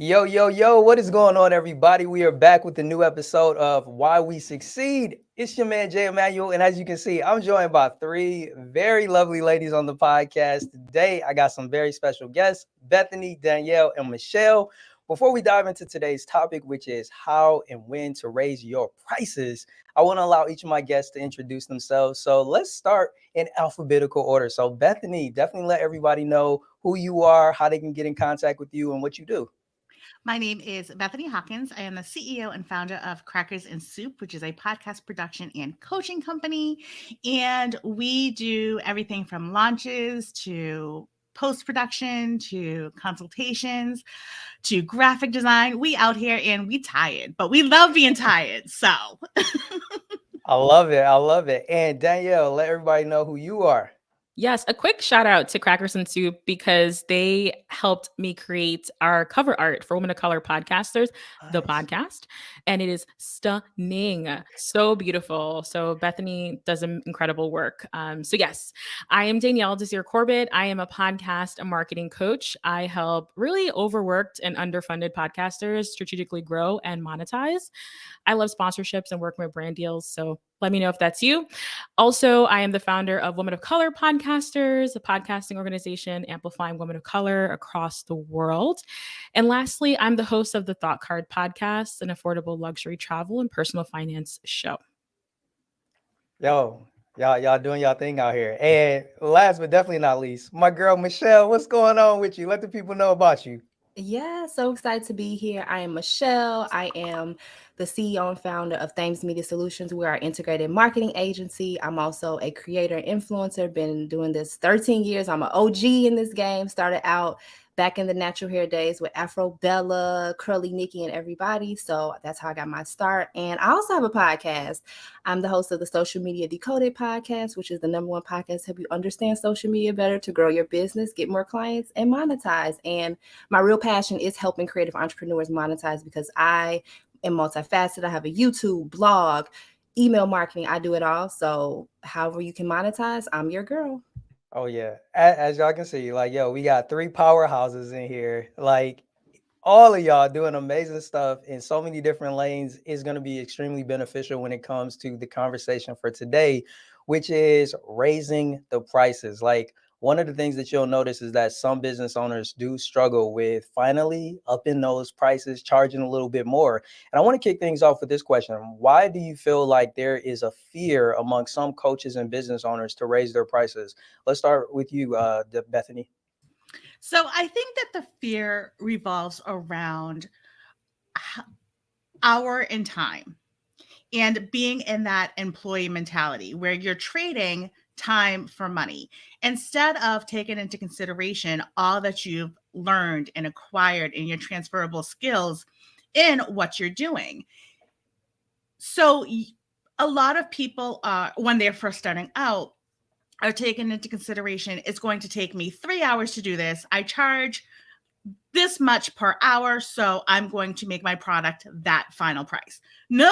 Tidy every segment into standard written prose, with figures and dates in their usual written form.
Yo, yo, yo, what is going on, everybody? We are back with a new episode of Why We Succeed. It's your man, Immanuel, and as you can see, I'm joined by three very lovely ladies on the podcast. Today, I got some very special guests, Bethany, Danielle, and Michelle. Before we dive into today's topic, which is how and when to raise your prices, I want to allow each of my guests to introduce themselves. So let's start in alphabetical order. So Bethany, definitely let everybody know who you are, how they can get in contact with you, and what you do. My name is Bethany Hawkins. I am the CEO and founder of Crackers and Soup, which is a podcast production and coaching company. And we do everything from launches to post production to consultations to graphic design. We out here and we tired, but we love being tired. So I love it. I love it. And Danielle, let everybody know who you are. Yes, a quick shout out to Crackers and Soup because they helped me create our cover art for Women of Color Podcasters, the Nice. podcast. And it is stunning. So beautiful. So Bethany does incredible work. Yes, I am Danielle Desir Corbett. I am a podcast and marketing coach. I help really overworked and underfunded podcasters strategically grow and monetize. I love sponsorships and working with brand deals. So let me know if that's you. Also, I am the founder of Women of Color Podcasters, a podcasting organization amplifying women of color across the world. And lastly, I'm the host of the Thought Card Podcast, an affordable luxury travel and personal finance show. Yo, y'all doing y'all thing out here. And last but definitely not least, my girl Michelle, what's going on with you? Let the people know about you. Yeah, so excited to be here. I am Michelle. I am the CEO and founder of Thames Media Solutions. We're our integrated marketing agency. I'm also a creator and influencer. Been doing this 13 years. I'm an OG in this game. Started out back in the natural hair days with Afro Bella, Curly Nikki, and everybody. So that's how I got my start. And I also have a podcast. I'm the host of the Social Media Decoded podcast, which is the #1 podcast to help you understand social media better to grow your business, get more clients, and monetize. And my real passion is helping creative entrepreneurs monetize because I am multifaceted. I have a YouTube, blog, email marketing. I do it all. So however you can monetize, I'm your girl. Oh yeah. As y'all can see, like yo, we got three powerhouses in here. Like all of y'all doing amazing stuff in so many different lanes is going to be extremely beneficial when it comes to the conversation for today, which is raising the prices. Like one of the things that you'll notice is that some business owners do struggle with finally upping those prices, charging a little bit more. And I want to kick things off with this question. Why do you feel like there is a fear among some coaches and business owners to raise their prices? Let's start with you, Bethany. so I think that the fear revolves around hour and time and being in that employee mentality where you're trading time for money instead of taking into consideration all that you've learned and acquired in your transferable skills in what you're doing. So a lot of people when they're first starting out are taking into consideration it's going to take me 3 hours to do this. I charge this much per hour, so I'm going to make my product that final price. No,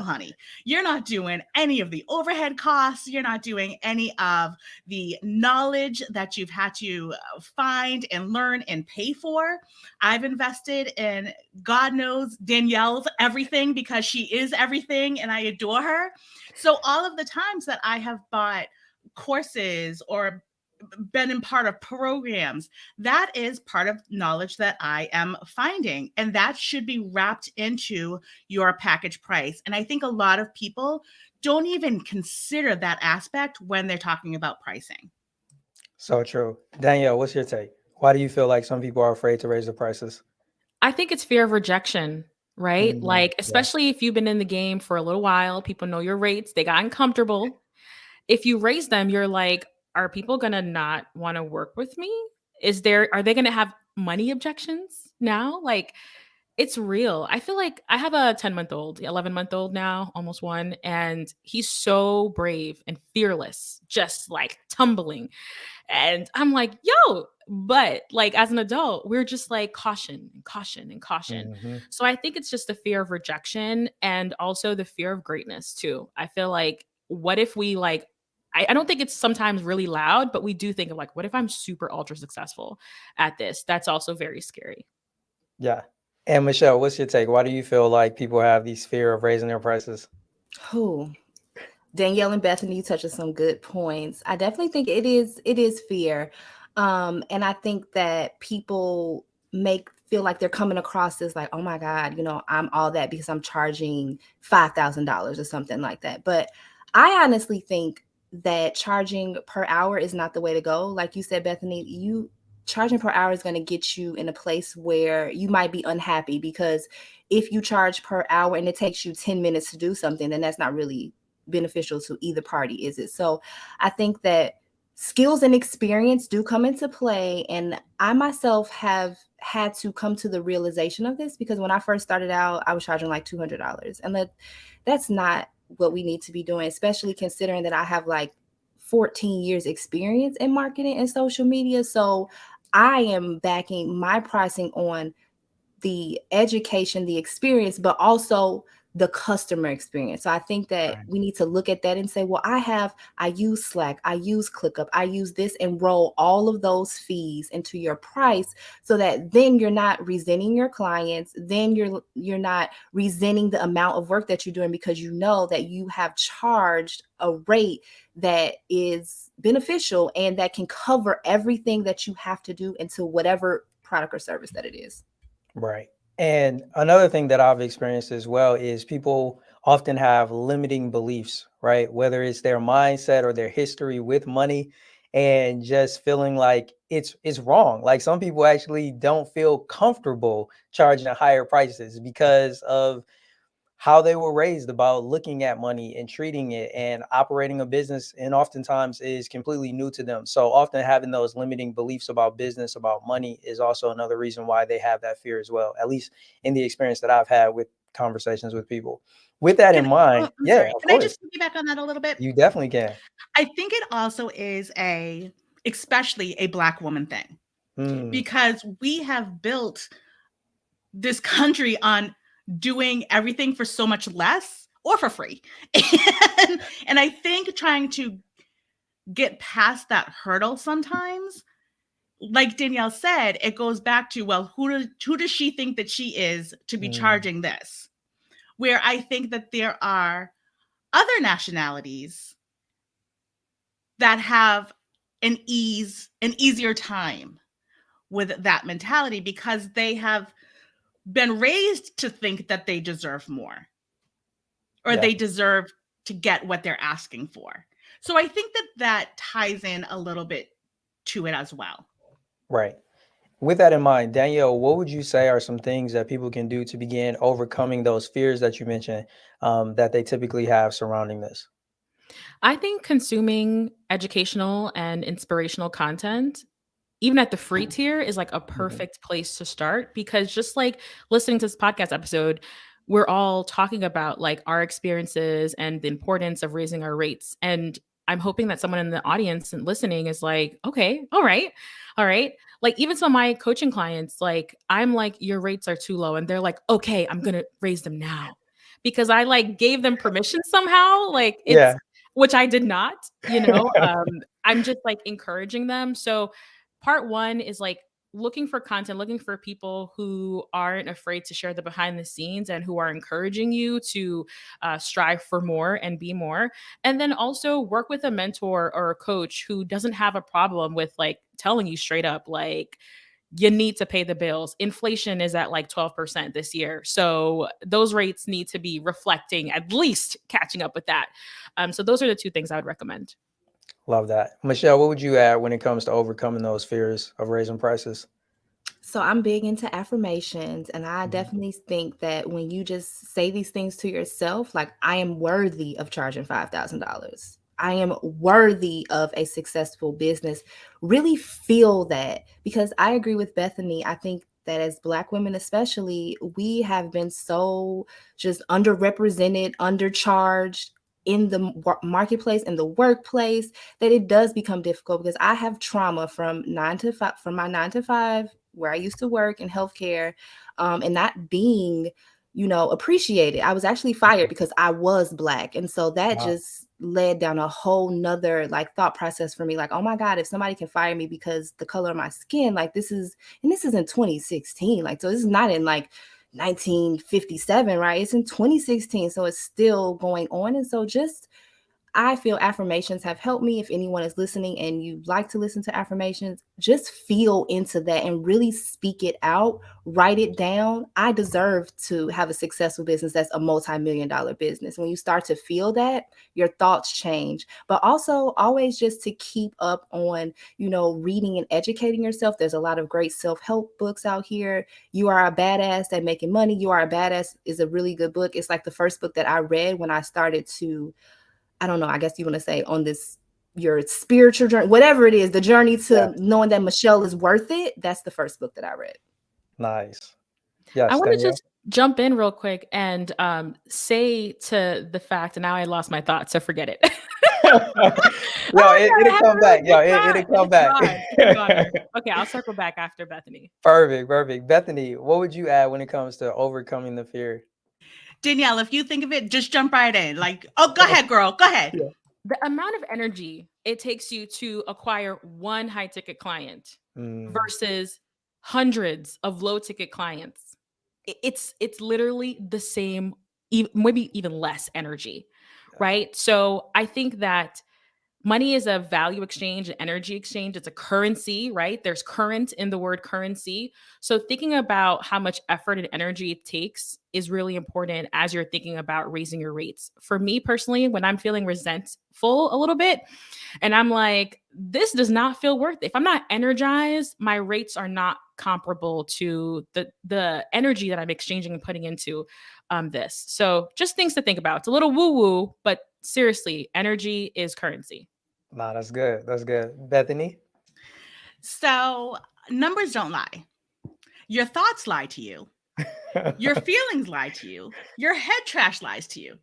honey. You're not doing any of the overhead costs. You're not doing any of the knowledge that you've had to find and learn and pay for. I've invested in, God knows, Danielle's everything because she is everything and I adore her. So all of the times that I have bought courses or been in part of programs, that is part of knowledge that I am finding. And that should be wrapped into your package price. And I think a lot of people don't even consider that aspect when they're talking about pricing. So true. Danielle, what's your take? Why do you feel like some people are afraid to raise the prices? I think it's fear of rejection, right? Like, Yeah. especially if you've been in the game for a little while, people know your rates, they got uncomfortable. If you raise them, you're like, are people gonna not want to work with me? Are they gonna have money objections now? Like, it's real. I feel like I have a 10-month-old, 11-month-old now, almost one, and he's so brave and fearless, just like tumbling. And I'm like, yo, but like as an adult, we're just like caution and caution and caution. Hmm. So I think it's just the fear of rejection and also the fear of greatness too. I feel like, what if we like, I don't think it's sometimes really loud, but we do think of like, what if I'm super ultra successful at this? That's also very scary. Yeah. And Michelle, what's your take? Why do you feel like people have these fear of raising their prices? Who? Danielle and Bethany, you touched on some good points. I definitely think it is fear. And I think that people make feel like they're coming across as like, oh my God, I'm all that because I'm charging $5,000 or something like that. But I honestly think that charging per hour is not the way to go. Like you said, Bethany, you charging per hour is going to get you in a place where you might be unhappy, because if you charge per hour and it takes you 10 minutes to do something, then that's not really beneficial to either party, is it? So I think that skills and experience do come into play. And I myself have had to come to the realization of this, because when I first started out, I was charging like $200. And that's not what we need to be doing, especially considering that I have like 14 years experience in marketing and social media. So I am backing my pricing on the education, the experience, but also the customer experience. So I think that Right. we need to look at that and say, well, I use Slack, I use ClickUp, I use this, and roll all of those fees into your price, so that then you're not resenting your clients. Then you're not resenting the amount of work that you're doing, because you know that you have charged a rate that is beneficial and that can cover everything that you have to do into whatever product or service that it is. Right. And another thing that I've experienced as well is people often have limiting beliefs, right? Whether it's their mindset or their history with money, and just feeling like it's wrong. Like some people actually don't feel comfortable charging higher prices because of how they were raised about looking at money and treating it, and operating a business, and oftentimes is completely new to them. So often having those limiting beliefs about business, about money, is also another reason why they have that fear as well, at least in the experience that I've had with conversations with people. With that in Can mind, I'm yeah, sorry. of Can I course, just piggyback on that a little bit? you definitely can. I think it also is especially a Black woman thing, Mm, because we have built this country on doing everything for so much less or for free. And I think trying to get past that hurdle sometimes, like Danielle said, it goes back to, well, who does she think that she is to be mm, charging this? Where I think that there are other nationalities that have an easier time with that mentality, because they have been raised to think that they deserve more, or yeah, they deserve to get what they're asking for. So I think that that ties in a little bit to it as well. right. With that in mind, Danielle, what would you say are some things that people can do to begin overcoming those fears that you mentioned, that they typically have surrounding this? I think consuming educational and inspirational content, even at the free tier, is like a Mhm. perfect place to start, because just like listening to this podcast episode, we're all talking about like our experiences and the importance of raising our rates. And I'm hoping that someone in the audience and listening is like, okay, all right, all right. Like even some of my coaching clients, like I'm like, your rates are too low. And they're like, okay, I'm going to raise them now, because I like gave them permission somehow. Like it's, Yeah. which I did not, you know. I'm just like encouraging them. So part one is like looking for content, looking for people who aren't afraid to share the behind the scenes and who are encouraging you to strive for more and be more. And then also work with a mentor or a coach who doesn't have a problem with like telling you straight up, like, you need to pay the bills. Inflation is at like 12% this year. So those rates need to be reflecting, at least catching up with that. So those are the two things I would recommend. Love that. Michelle, what would you add when it comes to overcoming those fears of raising prices? So I'm big into affirmations, and I Mhm. definitely think that when you just say these things to yourself, like, I am worthy of charging $5,000. I am worthy of a successful business. Really feel that, because I agree with Bethany. I think that as Black women, especially, we have been so just underrepresented, undercharged in the marketplace, in the workplace, that it does become difficult, because I have trauma from 9 to 5, from my 9 to 5, where I used to work in healthcare, and not being, appreciated. I was actually fired because I was Black. And so that Wow. just led down a whole nother like thought process for me. Like, oh my God, if somebody can fire me because the color of my skin, like this is in 2016. Like, so this is not in like 1957, right? It's in 2016. So it's still going on. And so I feel affirmations have helped me. If anyone is listening and you like to listen to affirmations, just feel into that and really speak it out, write it down. I deserve to have a successful business that's a multi-million-dollar business. When you start to feel that, your thoughts change. But also always just to keep up on, reading and educating yourself. There's a lot of great self-help books out here. You Are a Badass at Making Money. You Are a Badass is a really good book. It's like the first book that I read when I started to, I don't know, I guess you want to say on this, your spiritual journey, whatever it is, the journey to knowing that Michelle is worth it. That's the first book that I read. Nice. Yes, I want to Danielle? just jump in real quick and say to the fact, and now I lost my thought, so forget it. It'll come back. It'll come back. Okay, I'll circle back after Bethany. Perfect. Bethany, what would you add when it comes to overcoming the fear? Danielle, if you think of it, just jump right in. Like, oh, go ahead, girl. Go ahead. Yeah. The amount of energy it takes you to acquire one high ticket client versus hundreds of low ticket clients, it's literally the same, maybe even less energy, right? So I think that money is a value exchange, an energy exchange. It's a currency, right? There's current in the word currency. So thinking about how much effort and energy it takes is really important as you're thinking about raising your rates. For me personally, when I'm feeling resentful a little bit and I'm like, this does not feel worth it. If I'm not energized, my rates are not comparable to the energy that I'm exchanging and putting into this. So just things to think about. It's a little woo-woo, but seriously, energy is currency. Nah, that's good. Bethany? So numbers don't lie. Your thoughts lie to you. Your feelings lie to you. Your head trash lies to you.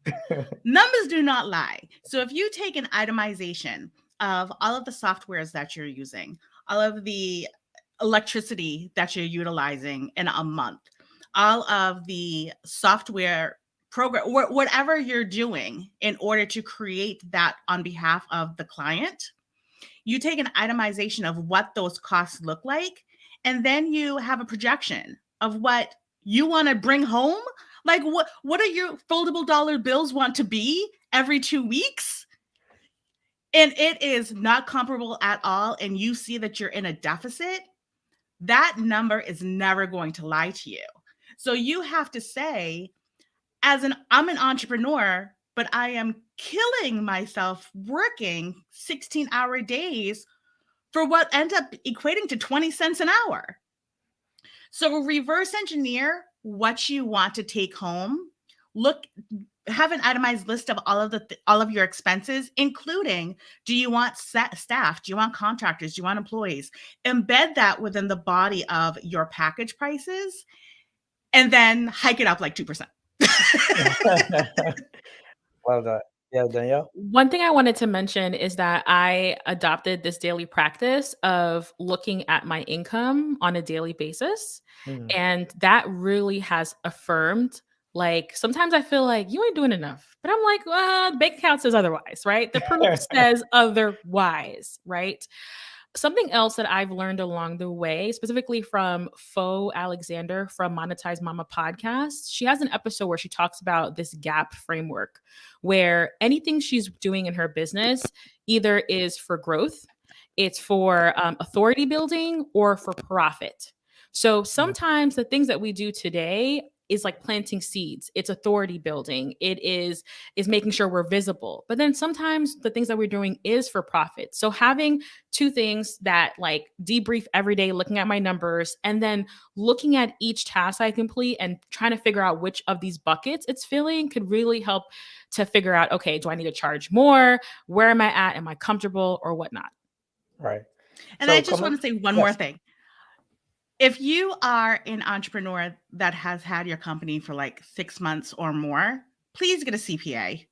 Numbers do not lie. So if you take an itemization of all of the softwares that you're using, all of the electricity that you're utilizing in a month, all of the software program, whatever you're doing in order to create that on behalf of the client, you take an itemization of what those costs look like, and then you have a projection of what you want to bring home. Like what are your foldable dollar bills want to be every 2 weeks? And it is not comparable at all. And you see that you're in a deficit. That number is never going to lie to you. So you have to say, I'm an entrepreneur, but I am killing myself working 16-hour days for what ends up equating to 20 cents an hour. So reverse engineer what you want to take home. Have an itemized list of all of your expenses, including, do you want staff? Do you want contractors? Do you want employees? Embed that within the body of your package prices, and then hike it up like 2%. Love that. Yeah, Danielle? One thing I wanted to mention is that I adopted this daily practice of looking at my income on a daily basis. And that really has affirmed, like, sometimes I feel like you ain't doing enough, but I'm like, well, the bank account says otherwise, right? The proof says otherwise, right? Something else that I've learned along the way, specifically from Fo Alexander from Monetize Mama podcast, she has an episode where she talks about this gap framework, where anything she's doing in her business either is for growth, it's for authority building, or for profit. So sometimes the things that we do today is like planting seeds. It's authority building. It is making sure we're visible. But then sometimes the things that we're doing is for profit. So having two things that like debrief every day, looking at my numbers, and then looking at each task I complete and trying to figure out which of these buckets it's filling could really help to figure out, okay, do I need to charge more? Where am I at? Am I comfortable or whatnot? Right. And so I just want to say one more thing. If you are an entrepreneur that has had your company for like 6 months or more, please get a CPA.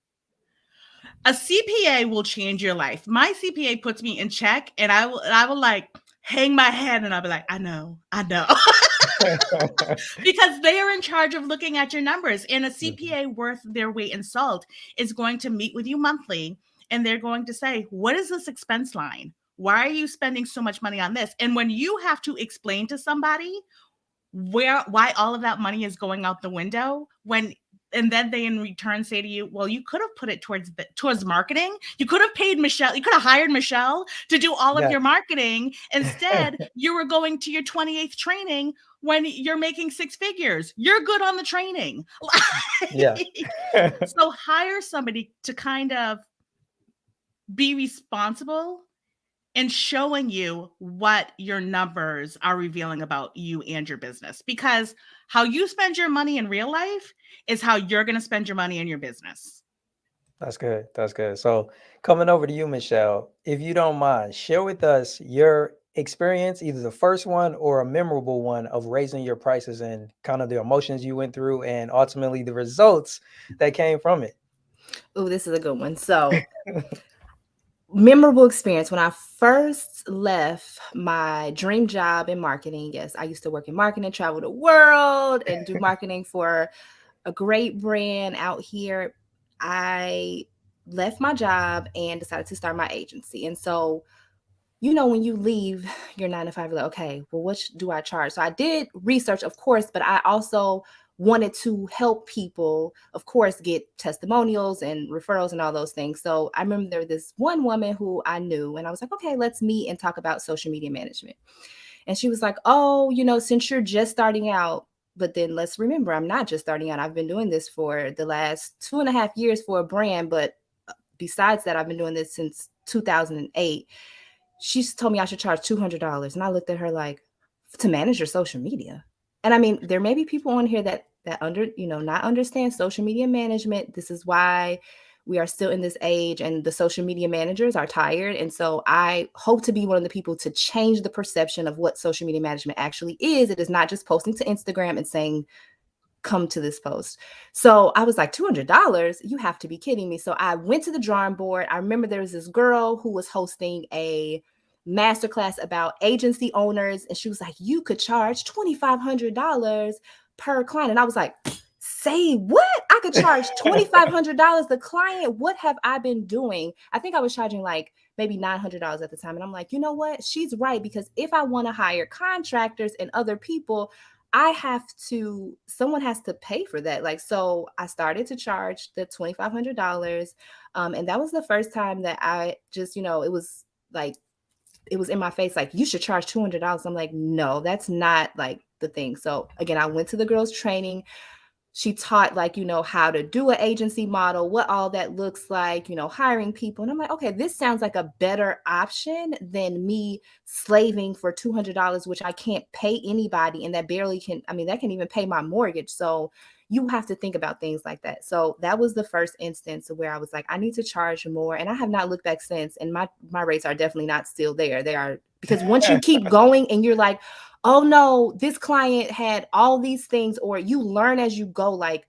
A CPA will change your life. My CPA puts me in check, and I will like hang my head, and I'll be like, I know. Because they are in charge of looking at your numbers. And a CPA worth their weight in salt is going to meet with you monthly and they're going to say, what is this expense line? Why are you spending so much money on this? And when you have to explain to somebody why all of that money is going out the window, and then they in return say to you, well, you could have put it towards marketing. You could have paid Michelle. You could have hired Michelle to do all of your marketing. Instead, you were going to your 28th training when you're making six figures. You're good on the training. Yeah. So hire somebody to kind of be responsible and showing you what your numbers are revealing about you and your business. Because how you spend your money in real life is how you're going to spend your money in your business. That's good. That's good. So coming over to you, Michelle, if you don't mind, share with us your experience, either the first one or a memorable one of raising your prices and kind of the emotions you went through and ultimately the results that came from it. Oh, this is a good one. So memorable experience when I first left my dream job in marketing. Yes, I used to work in marketing, travel the world, and do marketing for a great brand out here. I left my job and decided to start my agency. And so, when you leave your 9 to 5, you're like, okay, well, what do I charge? So I did research, of course, but I also wanted to help people, of course, get testimonials and referrals and all those things. So I remember there was this one woman who I knew, and I was like, okay, let's meet and talk about social media management. And she was like, oh, since you're just starting out, but then let's remember, I'm not just starting out. I've been doing this for the last 2.5 years for a brand. But besides that, I've been doing this since 2008. She told me I should charge $200. And I looked at her like, to manage your social media. And I mean, there may be people on here that not understand social media management. This is why we are still in this age and the social media managers are tired. And so I hope to be one of the people to change the perception of what social media management actually is. It is not just posting to Instagram and saying, come to this post. So I was like, $200? You have to be kidding me. So I went to the drawing board. I remember there was this girl who was hosting a masterclass about agency owners. And she was like, you could charge $2,500 per client. And I was like, say what? I could charge $2,500 the client. What have I been doing? I think I was charging like maybe $900 at the time. And I'm like, you know what? She's right. Because if I want to hire contractors and other people, someone has to pay for that. Like, so I started to charge the $2,500. And that was the first time that I just, it was like, it was in my face, like, you should charge $200. I'm like, no, that's not like the thing. So again, I went to the girls' training. She taught how to do an agency model, what all that looks like, hiring people. And I'm like, okay, this sounds like a better option than me slaving for $200, which I can't pay anybody. And that that can even pay my mortgage. So you have to think about things like that. So that was the first instance where I was like, I need to charge more. And I have not looked back since. And my rates are definitely not still there. They are, because once you keep going and you're like, oh no, this client had all these things, or you learn as you go, like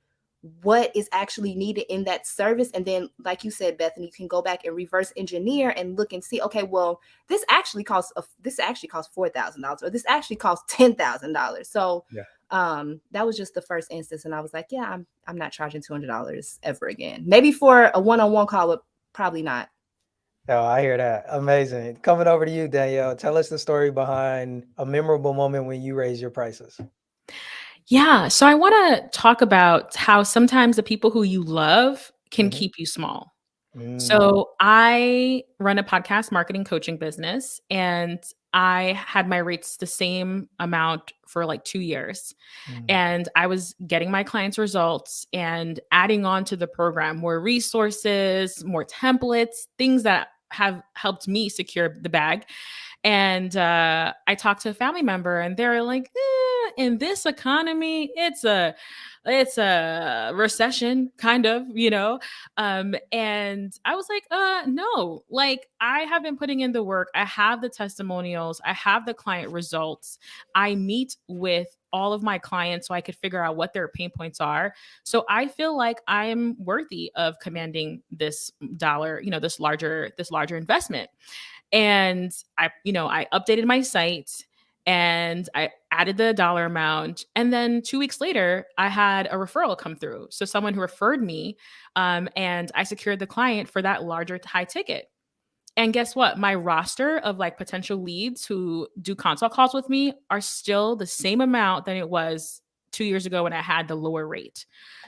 what is actually needed in that service. And then, like you said, Bethany, you can go back and reverse engineer and look and see, okay, well, this actually costs $4,000, or this actually costs $10,000. So that was just the first instance. And I was like, yeah, I'm not charging $200 ever again. Maybe for a one-on-one call, but probably not. Oh, I hear that. Amazing. Coming over to you, Danielle. Tell us the story behind a memorable moment when you raise your prices. Yeah. So I want to talk about how sometimes the people who you love can keep you small. So I run a podcast marketing coaching business, and I had my rates the same amount for like 2 years. And I was getting my clients' results and adding on to the program more resources, more templates, things that have helped me secure the bag. And I talked to a family member, and they're like, in this economy, it's a recession, kind of, and I was like, no, like, I have been putting in the work. I have the testimonials. I have the client results. I meet with all of my clients so I could figure out what their pain points are. So I feel like I'm worthy of commanding this dollar, this larger investment. And I updated my site, and I added the dollar amount. And then 2 weeks later, I had a referral come through. So someone who referred me, and I secured the client for that larger high ticket. And guess what? My roster of like potential leads who do consult calls with me are still the same amount than it was 2 years ago when I had the lower rate.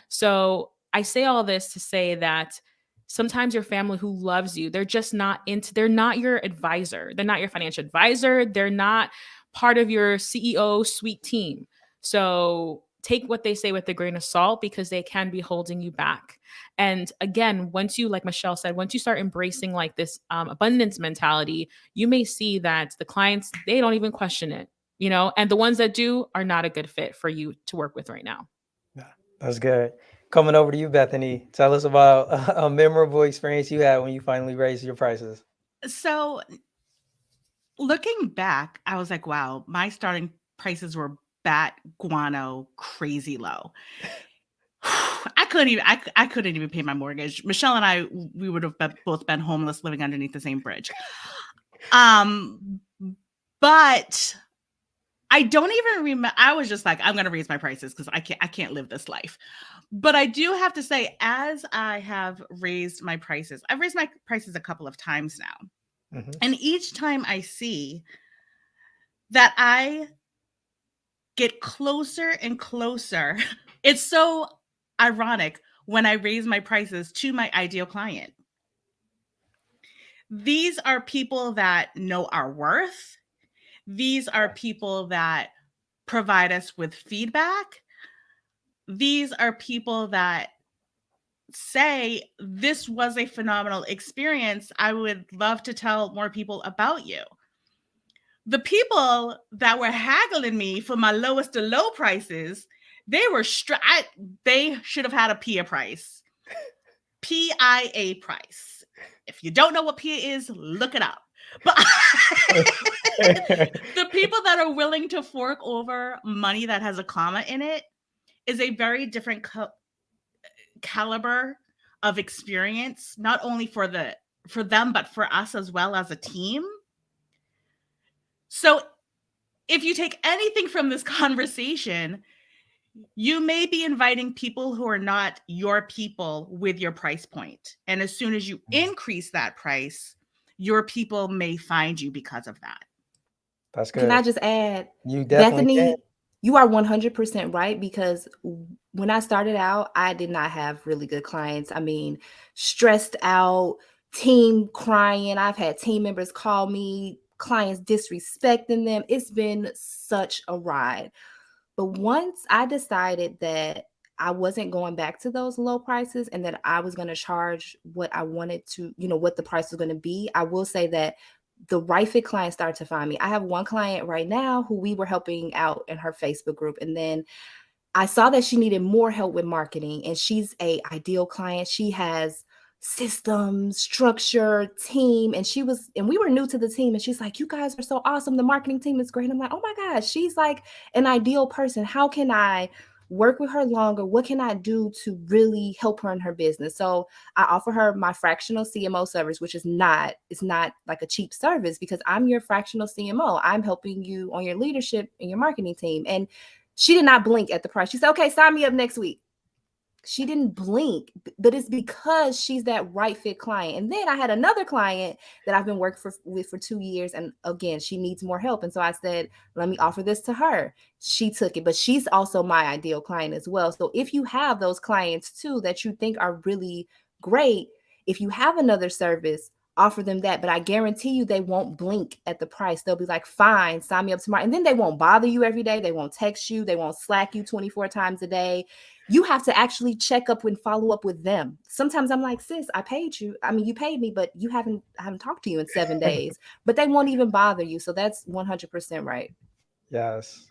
So I say all this to say that sometimes your family who loves you, they're not your advisor. They're not your financial advisor. They're not part of your CEO sweet team. So take what they say with a grain of salt because they can be holding you back. And again, once you, like Michelle said, once you start embracing like this abundance mentality, you may see that the clients, they don't even question it, and the ones that do are not a good fit for you to work with right now. Yeah, that's good. Coming over to you, Bethany. Tell us about a memorable experience you had when you finally raised your prices. So looking back, I was like, wow, my starting prices were bat guano crazy low. I couldn't even pay my mortgage. Michelle and I, we would have both been homeless living underneath the same bridge. But I don't even remember. I was just like, I'm going to raise my prices because I can't live this life. But I do have to say, as I have raised my prices, I've raised my prices a couple of times now. Mm-hmm. And each time I see that I get closer and closer, it's so ironic when I raise my prices to my ideal client. These are people that know our worth. These are people that provide us with feedback. These are people that say, this was a phenomenal experience. I would love to tell more people about you. The people that were haggling me for my lowest of low prices, they were they should have had a PIA price. PIA price. If you don't know what PIA is, look it up. But the people that are willing to fork over money that has a comma in it is a very different caliber of experience, not only for them, but for us as well as a team. So if you take anything from this conversation, you may be inviting people who are not your people with your price point. And as soon as you increase that price, your people may find you because of that. That's good. Can I just add, you definitely Bethany, can. You are 100% right, because when I started out, I did not have really good clients. I mean, stressed out, team crying. I've had team members call me, clients disrespecting them. It's been such a ride. But once I decided that I wasn't going back to those low prices and that I was going to charge what I wanted to, what the price was going to be, I will say that the right fit clients started to find me. I have one client right now who we were helping out in her Facebook group. And then I saw that she needed more help with marketing, and she's an ideal client. She has systems, structure, team. And we were new to the team. And she's like, you guys are so awesome. The marketing team is great. I'm like, oh my gosh, she's like an ideal person. How can I work with her longer? What can I do to really help her in her business? So I offer her my fractional CMO service, which it's not like a cheap service, because I'm your fractional CMO. I'm helping you on your leadership and your marketing team. And she did not blink at the price. She said, okay, sign me up next week. She didn't blink, but it's because she's that right fit client. And then I had another client that I've been working with for 2 years. And again, she needs more help. And so I said, let me offer this to her. She took it, but she's also my ideal client as well. So if you have those clients too that you think are really great, if you have another service, offer them that. But I guarantee you they won't blink at the price. They'll be like, fine, sign me up tomorrow. And then they won't bother you every day. They won't text you. They won't Slack you 24 times a day. You have to actually check up and follow up with them. Sometimes I'm like, sis, I paid you. I mean, you paid me, but I haven't talked to you in 7 days. But they won't even bother you. So that's 100% right. Yes.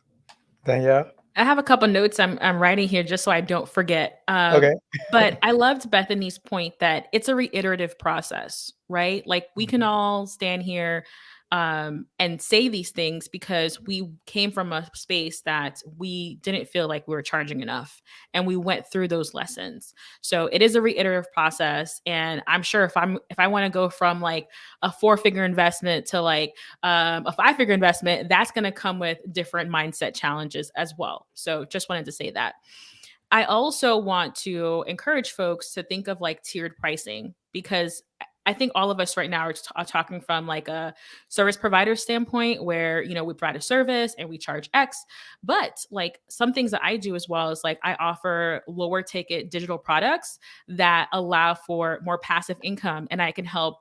Danielle? I have a couple notes I'm writing here just so I don't forget. Okay. But I loved Bethany's point that it's a reiterative process, right? Like we can all stand here and say these things because we came from a space that we didn't feel like we were charging enough, and we went through those lessons. So it is a reiterative process, and I'm sure if I want to go from like a 4-figure investment to like a 5-figure investment, that's going to come with different mindset challenges as well. So just wanted to say that. I also want to encourage folks to think of like tiered pricing, because I think all of us right now are talking from like a service provider standpoint where, you know, we provide a service and we charge X. But like some things that I do as well is like I offer lower ticket digital products that allow for more passive income, and I can help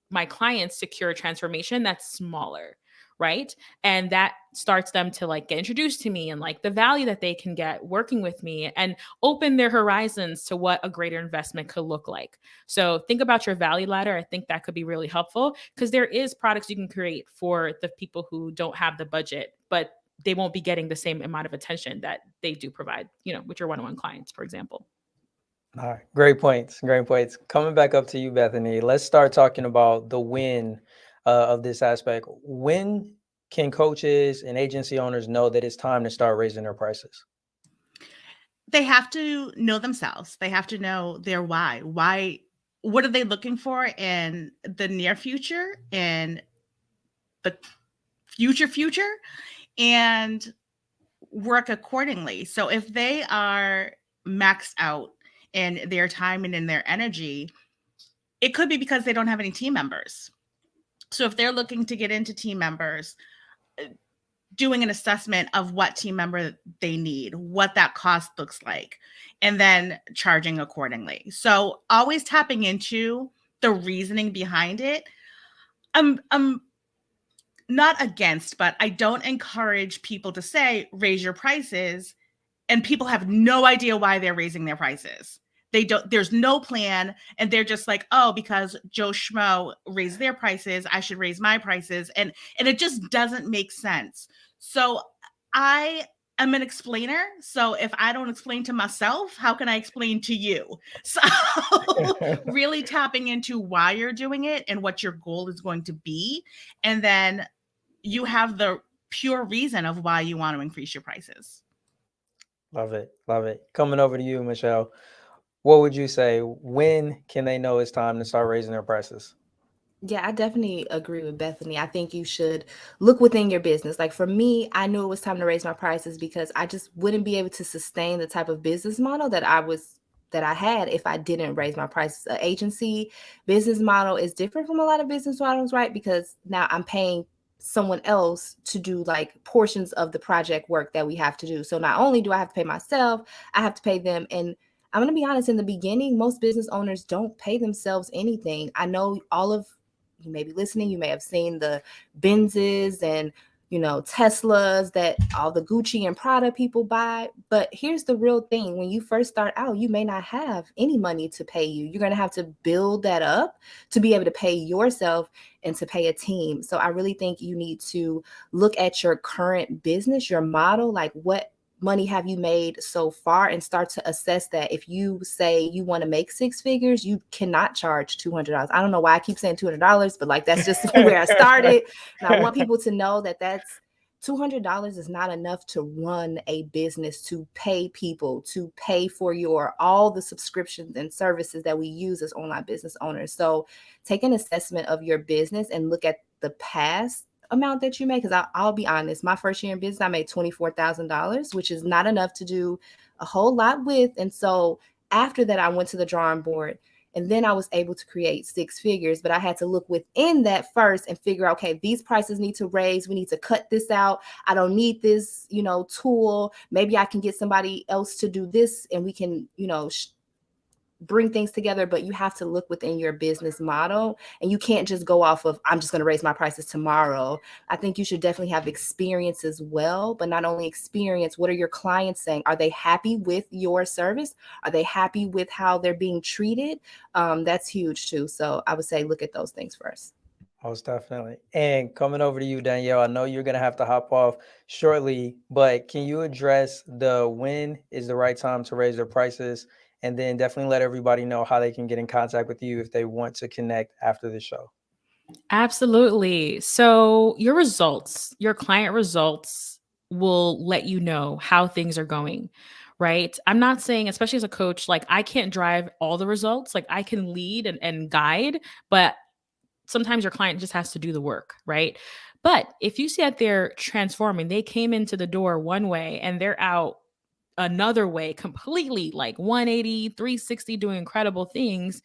my clients secure transformation that's smaller, right? And that starts them to like get introduced to me and like the value that they can get working with me, and open their horizons to what a greater investment could look like. So think about your value ladder. I think that could be really helpful, because there is products you can create for the people who don't have the budget, but they won't be getting the same amount of attention that they do provide, you know, with your one-on-one clients, for example. All right, great points. Great points. Coming back up to you, Bethany. Let's start talking about the win of this aspect. When can coaches and agency owners know that it's time to start raising their prices? They have to know themselves. They have to know their why. Why? What are they looking for in the near future, in the future, and work accordingly. So if they are maxed out in their time and in their energy, it could be because they don't have any team members. So if they're looking to get into team members, doing an assessment of what team member they need, what that cost looks like, and then charging accordingly. So always tapping into the reasoning behind it. I'm not against, but I don't encourage people to say, raise your prices, and people have no idea why they're raising their prices. They don't, there's no plan, and they're just like, oh, because Joe Schmo raised their prices, I should raise my prices. And it just doesn't make sense. So I am an explainer. So if I don't explain to myself, how can I explain to you? So really tapping into why you're doing it and what your goal is going to be. And then you have the pure reason of why you want to increase your prices. Love it. Love it. Coming over to you, Michelle. What would you say? When can they know it's time to start raising their prices? Yeah, I definitely agree with Bethany. I think you should look within your business. Like for me, I knew it was time to raise my prices because I just wouldn't be able to sustain the type of business model that I had if I didn't raise my prices. An agency business model is different from a lot of business models, right? Because now I'm paying someone else to do like portions of the project work that we have to do. So not only do I have to pay myself, I have to pay them. And I'm going to be honest, in the beginning, most business owners don't pay themselves anything. I know all of you may be listening, you may have seen the Benzes and Teslas that all the Gucci and Prada people buy. But here's the real thing. When you first start out, you may not have any money to pay you. You're going to have to build that up to be able to pay yourself and to pay a team. So I really think you need to look at your current business, your model, like what money have you made so far, and start to assess that. If you say you want to make 6 figures, you cannot charge $200. I don't know why I keep saying $200, but like that's just where I started. And I want people to know that that's $200 is not enough to run a business, to pay people, to pay for all the subscriptions and services that we use as online business owners. So take an assessment of your business and look at the past amount that you make, because I'll be honest, my first year in business I made $24,000, which is not enough to do a whole lot with. And so after that I went to the drawing board, and then I was able to create 6 figures. But I had to look within that first and figure out, okay, these prices need to raise, we need to cut this out, I don't need this tool, maybe I can get somebody else to do this and we can bring things together. But you have to look within your business model, and you can't just go off of, I'm just going to raise my prices tomorrow. I think you should definitely have experience as well, but not only experience, what are your clients saying? Are they happy with your service? Are they happy with how they're being treated? That's huge too. So I would say look at those things first. Most definitely. And coming over to you, Danielle, I know you're going to have to hop off shortly, but can you address when is the right time to raise their prices? And then definitely let everybody know how they can get in contact with you if they want to connect after the show. Absolutely. So your results, your client results will let you know how things are going, right? I'm not saying, especially as a coach, like I can't drive all the results. Like I can lead and guide, but sometimes your client just has to do the work, right? But if you see that they're transforming, they came into the door one way and they're out another way completely, like 180, 360, doing incredible things,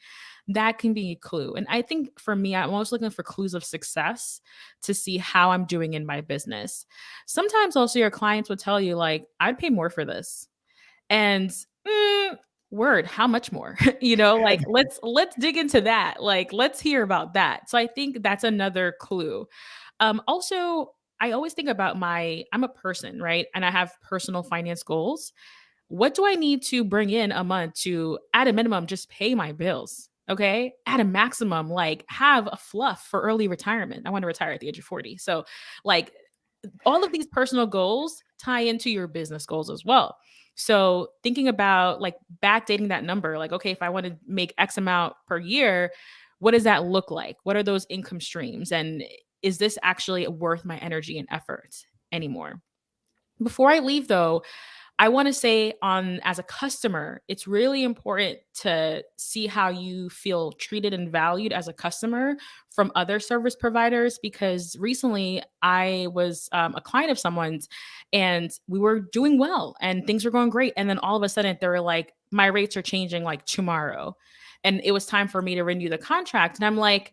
that can be a clue. And I think for me, I'm always looking for clues of success to see how I'm doing in my business. Sometimes also your clients will tell you like, I'd pay more for this. And word, how much more? Like let's dig into that. Like let's hear about that. So I think that's another clue. Also, I always think about I'm a person, right? And I have personal finance goals. What do I need to bring in a month to, at a minimum, just pay my bills? Okay. At a maximum, like have a fluff for early retirement. I want to retire at the age of 40. So, like, all of these personal goals tie into your business goals as well. So, thinking about like backdating that number, like, okay, if I want to make X amount per year, what does that look like? What are those income streams? And is this actually worth my energy and effort anymore? Before I leave, though, I want to say on as a customer, it's really important to see how you feel treated and valued as a customer from other service providers. Because recently I was a client of someone's and we were doing well and things were going great. And then all of a sudden they were like, my rates are changing like tomorrow. And it was time for me to renew the contract. And I'm like,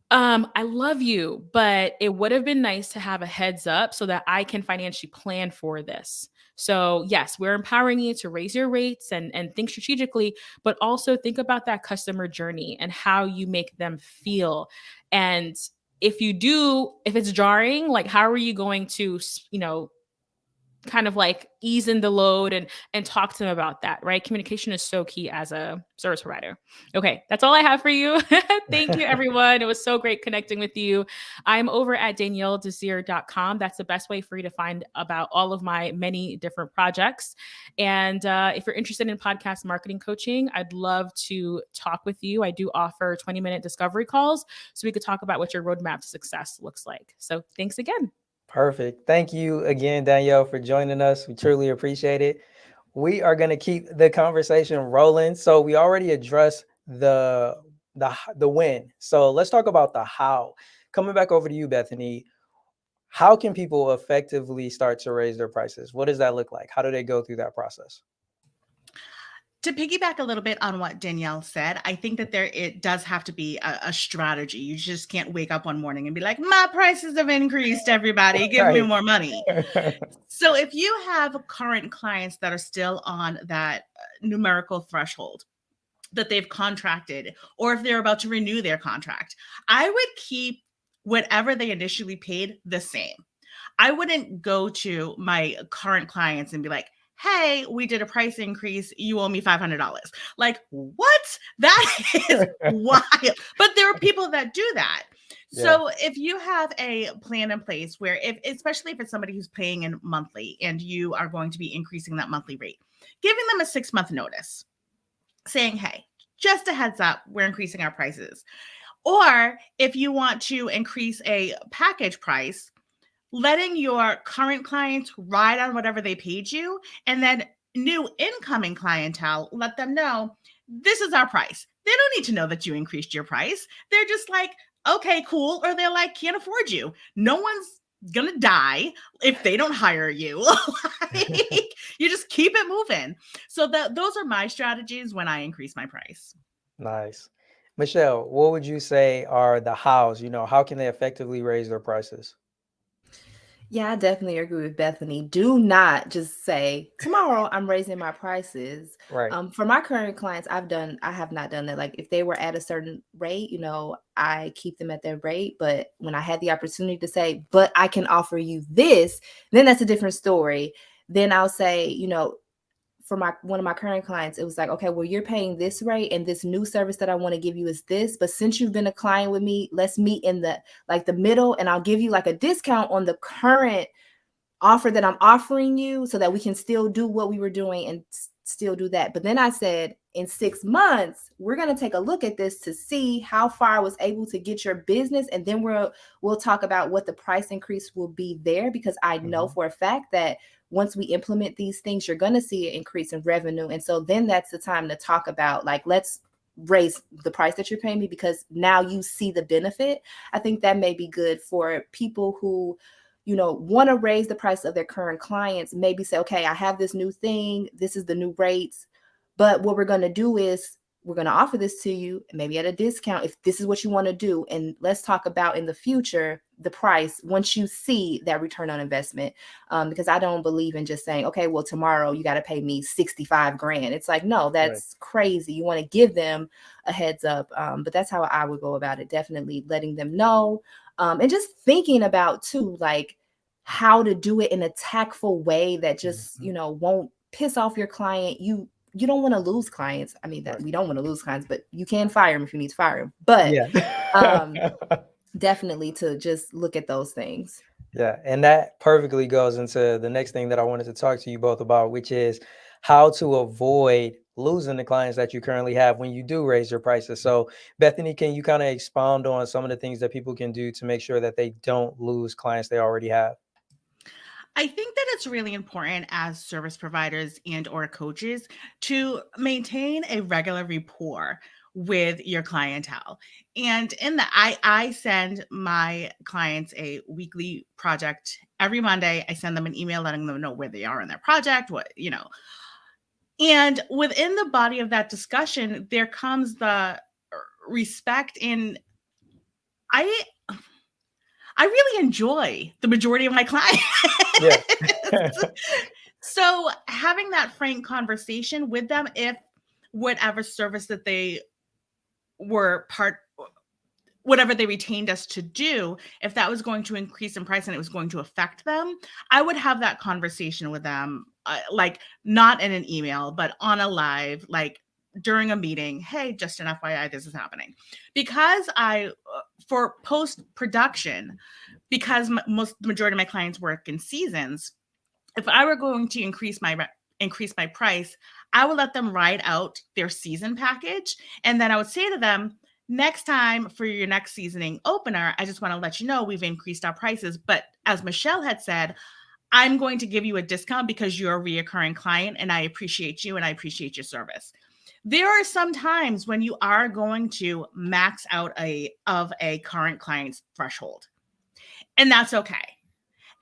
I love you, but it would have been nice to have a heads up so that I can financially plan for this. So yes, we're empowering you to raise your rates and think strategically, but also think about that customer journey and how you make them feel. And if it's jarring, like how are you going to, kind of like ease in the load and talk to them about that, right? Communication is so key as a service provider. Okay, that's all I have for you. Thank you, everyone. It was so great connecting with you. I'm over at danielledesir.com. That's the best way for you to find about all of my many different projects. And if you're interested in podcast marketing coaching, I'd love to talk with you. I do offer 20-minute discovery calls so we could talk about what your roadmap to success looks like. So thanks again. Perfect. Thank you again, Danielle, for joining us. We truly appreciate it. We are going to keep the conversation rolling. So we already addressed the when. So let's talk about the how. Coming back over to you, Bethany. How can people effectively start to raise their prices? What does that look like? How do they go through that process? To piggyback a little bit on what Danielle said, I think that it does have to be a strategy. You just can't wake up one morning and be like, my prices have increased, everybody, give me more money. So if you have current clients that are still on that numerical threshold that they've contracted, or if they're about to renew their contract, I would keep whatever they initially paid the same. I wouldn't go to my current clients and be like, hey, we did a price increase. You owe me $500. Like, what? That is wild. But there are people that do that. Yeah. So if you have a plan in place where, especially if it's somebody who's paying in monthly and you are going to be increasing that monthly rate, giving them a 6-month notice saying, hey, just a heads up, we're increasing our prices. Or if you want to increase a package price, letting your current clients ride on whatever they paid you, and then new incoming clientele, let them know this is our price. They don't need to know that you increased your price. They're just like, okay, cool. Or they're like, can't afford you. No one's gonna die if they don't hire you. Like, you just keep it moving. So those are my strategies when I increase my price. Nice. Michelle, what would you say are the hows? How can they effectively raise their prices? Yeah, I definitely agree with Bethany. Do not just say, tomorrow I'm raising my prices. Right. For my current clients, I have not done that. Like if they were at a certain rate, I keep them at their rate. But when I had the opportunity to say, but I can offer you this, then that's a different story. Then I'll say, for one of my current clients, it was like, okay, well, you're paying this rate and this new service that I want to give you is this, but since you've been a client with me, let's meet in the middle and I'll give you like a discount on the current offer that I'm offering you so that we can still do what we were doing and still do that. But then I said, in 6 months, we're going to take a look at this to see how far I was able to get your business. And then we'll talk about what the price increase will be there, because I know for a fact that once we implement these things, you're going to see an increase in revenue. And so then that's the time to talk about, like, let's raise the price that you're paying me, because now you see the benefit. I think that may be good for people who, you know, want to raise the price of their current clients. Maybe say, okay, I have this new thing, this is the new rates, but what we're going to do is we're going to offer this to you, maybe at a discount, if this is what you want to do. And let's talk about in the future the price once you see that return on investment. Because I don't believe in just saying, okay, well, tomorrow you got to pay me 65 grand. It's like, no, that's crazy. You want to give them a heads up. But that's how I would go about it. Definitely letting them know. And just thinking about too, like, how to do it in a tactful way that just, you know, won't piss off your client. You don't want to lose clients. I mean, that we don't want to lose clients, but you can fire them if you need to fire them. But definitely to just look at those things. Yeah. And that perfectly goes into the next thing that I wanted to talk to you both about, which is how to avoid losing the clients that you currently have when you do raise your prices. So, Bethany, can you kind of expound on some of the things that people can do to make sure that they don't lose clients they already have? I think that it's really important as service providers and or coaches to maintain a regular rapport with your clientele. And in that, I send my clients a weekly project every Monday. I send them an email letting them know where they are in their project, what, you know. And within the body of that discussion, there comes the respect. And I really enjoy the majority of my clients. Yeah. So having that frank conversation with them, if whatever service that they were whatever they retained us to do, if that was going to increase in price and it was going to affect them, I would have that conversation with them, like not in an email, but on a live, like during a meeting. Hey, just an FYI, this is happening. Because for post-production, because the majority of my clients work in seasons, if I were going to increase my price, I would let them ride out their season package. And then I would say to them, next time for your next seasoning opener, I just want to let you know we've increased our prices. But as Michelle had said, I'm going to give you a discount because you're a reoccurring client and I appreciate you and I appreciate your service. There are some times when you are going to max out of a current client's threshold. And that's okay.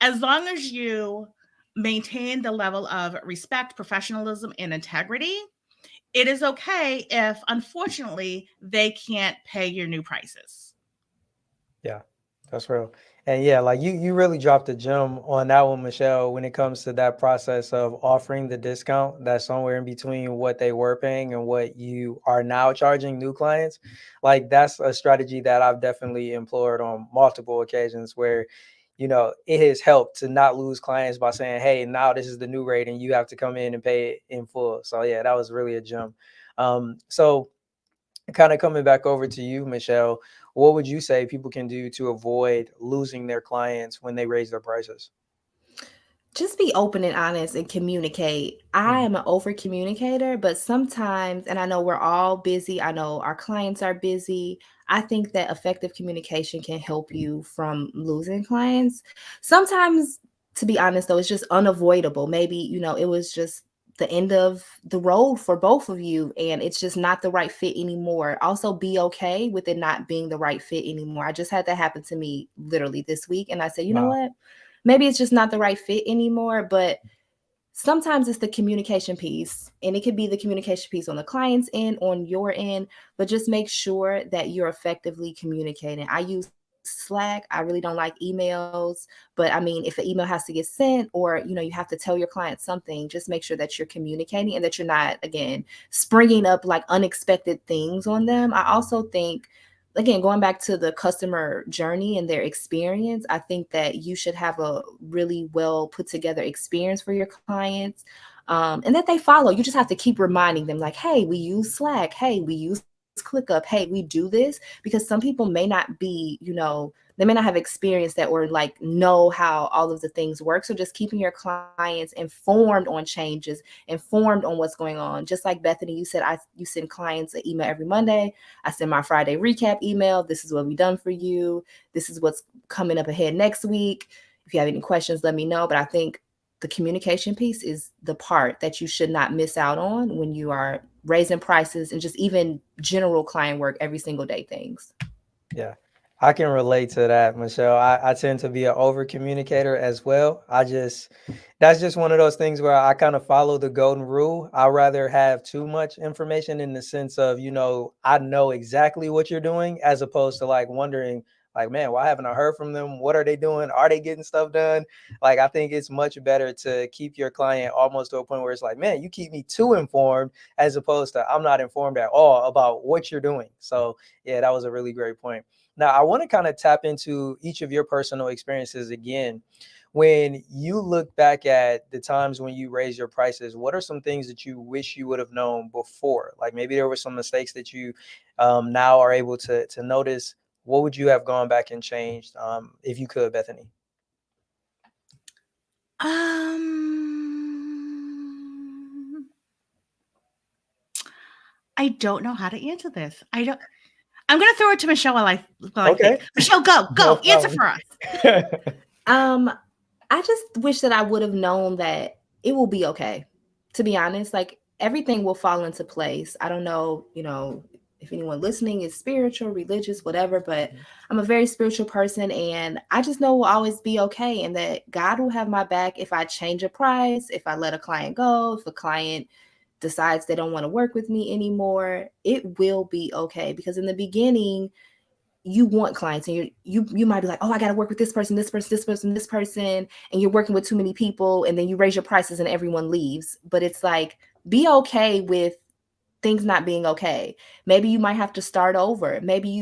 As long as you maintain the level of respect, professionalism, and integrity, it is okay if, unfortunately, they can't pay your new prices. Yeah, that's real. And yeah, like you really dropped a gem on that one, Michelle, when it comes to that process of offering the discount that's somewhere in between what they were paying and what you are now charging new clients. Like, that's a strategy that I've definitely employed on multiple occasions where, you know, it has helped to not lose clients by saying, hey, now this is the new rate and you have to come in and pay it in full. So yeah, that was really a gem. So kind of coming back over to you, Michelle, what would you say people can do to avoid losing their clients when they raise their prices? Just be open and honest and communicate. I am an over communicator, but sometimes, and I know we're all busy, I know our clients are busy. I think that effective communication can help you from losing clients. Sometimes, to be honest, though, it's just unavoidable. Maybe, you know, it was just the end of the road for both of you and it's just not the right fit anymore. Also, be okay with it not being the right fit anymore. I just had that happen to me literally this week. And I said, you know Wow. what? Maybe it's just not the right fit anymore, but sometimes it's the communication piece, and it could be the communication piece on the client's end, on your end, but just make sure that you're effectively communicating. I use Slack. I really don't like emails, but I mean, if an email has to get sent or, you know, you have to tell your client something, just make sure that you're communicating and that you're not, again, springing up like unexpected things on them. I also think, again, going back to the customer journey and their experience, I think that you should have a really well put together experience for your clients, and that they follow. You just have to keep reminding them like, hey, we use Slack. Hey, we use ClickUp. Hey, we do this, because some people may not be, you know, they may not have experienced that or like know how all of the things work. So just keeping your clients informed on changes, informed on what's going on. Just like Bethany, you said, you send clients an email every Monday. I send my Friday recap email. This is what we've done for you. This is what's coming up ahead next week. If you have any questions, let me know. But I think the communication piece is the part that you should not miss out on when you are raising prices and just even general client work, every single day things. Yeah, I can relate to that, Michelle. I tend to be an over communicator as well. That's just one of those things where I kind of follow the golden rule. I'd rather have too much information in the sense of, I know exactly what you're doing as opposed to like wondering, like, man, why haven't I heard from them? What are they doing? Are they getting stuff done? Like, I think it's much better to keep your client almost to a point where it's like, man, you keep me too informed as opposed to I'm not informed at all about what you're doing. So, yeah, that was a really great point. Now, I want to kind of tap into each of your personal experiences again. When you look back at the times when you raise your prices, what are some things that you wish you would have known before? Like maybe there were some mistakes that you now are able to notice. What would you have gone back and changed if you could, Bethany? I don't know how to answer this. I'm gonna throw it to Michelle while I Okay. think. Michelle, go No answer problem. for us. I just wish that I would have known that it will be okay. To be honest, like everything will fall into place. I don't know, if anyone listening is spiritual, religious, whatever, but I'm a very spiritual person and I just know we'll always be okay and that God will have my back if I change a price, if I let a client go, if a client decides they don't want to work with me anymore, it will be okay. Because in the beginning, you want clients and you might be like, oh, I got to work with this person, this person, this person, this person, and you're working with too many people and then you raise your prices and everyone leaves. But it's like, be okay with things not being okay. Maybe you might have to start over. Maybe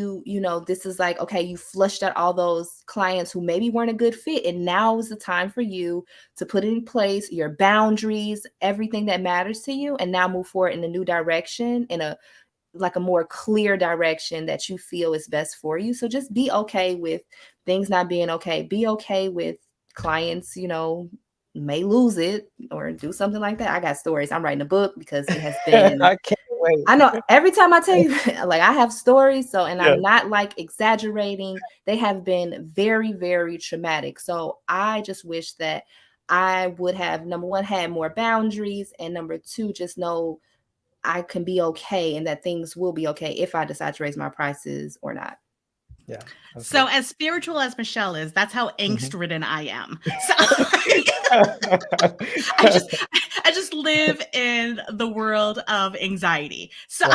this is like, okay, you flushed out all those clients who maybe weren't a good fit. And now is the time for you to put in place your boundaries, everything that matters to you, and now move forward in a new direction, in a more clear direction that you feel is best for you. So just be okay with things not being okay. Be okay with clients, may lose it or do something like that. I got stories. I'm writing a book because it has been, I can't wait. I know every time I tell you, like I have stories. So, and Yeah. I'm not like exaggerating. They have been very, very traumatic. So I just wish that I would have, number one, had more boundaries, and number two, just know I can be okay and that things will be okay if I decide to raise my prices or not. Yeah. So as spiritual as Michelle is, that's how angst ridden I am. So I just live in the world of anxiety. So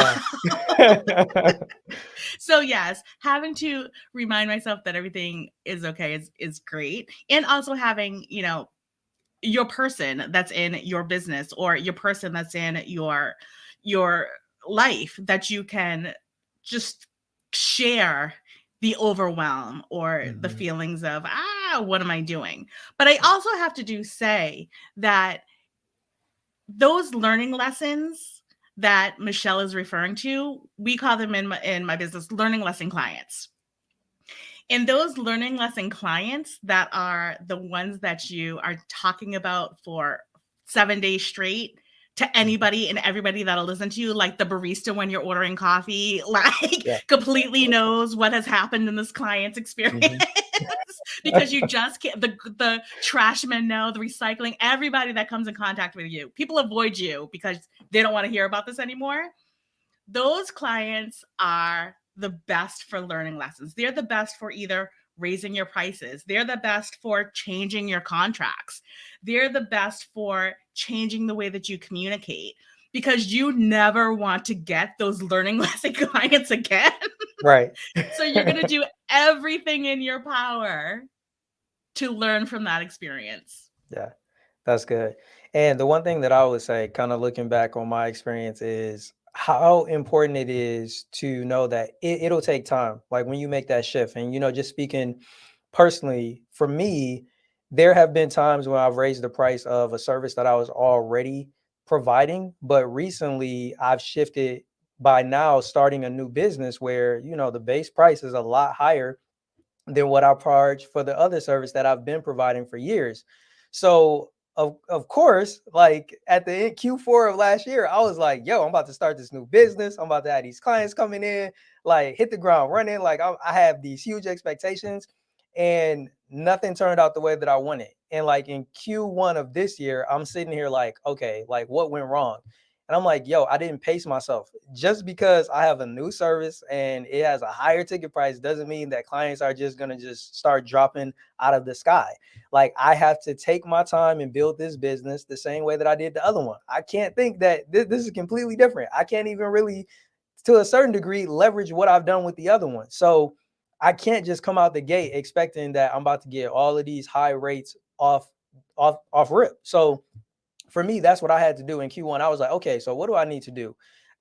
so yes, having to remind myself that everything is okay is great. And also having, your person that's in your business or your person that's in your life that you can just share the overwhelm or the feelings of what am I doing. But I also have to say that those learning lessons that Michelle is referring to, we call them in my business learning lesson clients. And those learning lesson clients that are the ones that you are talking about for 7 days straight to anybody and everybody that'll listen to you, like the barista when you're ordering coffee, completely knows what has happened in this client's experience. Because you just can't, the trash men know, the recycling, everybody that comes in contact with you, people avoid you because they don't want to hear about this anymore. Those clients are the best for learning lessons. They're the best for either raising your prices. They're the best for changing your contracts. They're the best for changing the way that you communicate, because you never want to get those learning lesson clients again. Right. So you're going to do everything in your power to learn from that experience. Yeah, that's good. And the one thing that I would say, kind of looking back on my experience, is how important it is to know that it'll take time. Like when you make that shift, and just speaking personally, for me, there have been times when I've raised the price of a service that I was already providing, but recently I've shifted by now starting a new business where the base price is a lot higher than what I charge for the other service that I've been providing for years. So of course, like at the Q4 of last year, I was like, yo, I'm about to start this new business. I'm about to have these clients coming in, like hit the ground running. Like I have these huge expectations, and nothing turned out the way that I wanted. And like in Q1 of this year, I'm sitting here like, okay, like what went wrong? And I'm like, yo, I didn't pace myself. Just because I have a new service and it has a higher ticket price doesn't mean that clients are just going to just start dropping out of the sky. Like I have to take my time and build this business the same way that I did the other one. I can't think that this is completely different. I can't even really, to a certain degree, leverage what I've done with the other one. So I can't just come out the gate expecting that I'm about to get all of these high rates off rip. So for me, that's what I had to do in Q1. I was like, okay, so what do I need to do?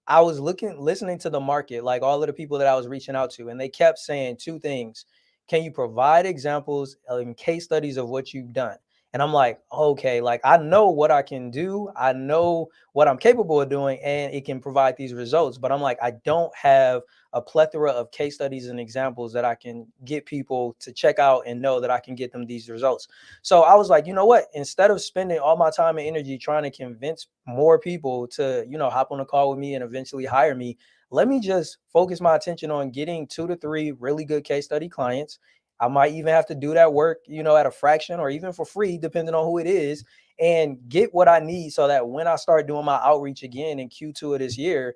I was listening to the market, like all of the people that I was reaching out to, and they kept saying two things. Can you provide examples and case studies of what you've done? And I'm like, okay, like I know what I can do. I know what I'm capable of doing, and it can provide these results. But I'm like, I don't have a plethora of case studies and examples that I can get people to check out and know that I can get them these results. So I was like, you know what? Instead of spending all my time and energy trying to convince more people to, hop on a call with me and eventually hire me, let me just focus my attention on getting 2 to 3 really good case study clients. I might even have to do that work, at a fraction or even for free, depending on who it is, and get what I need so that when I start doing my outreach again in Q2 of this year,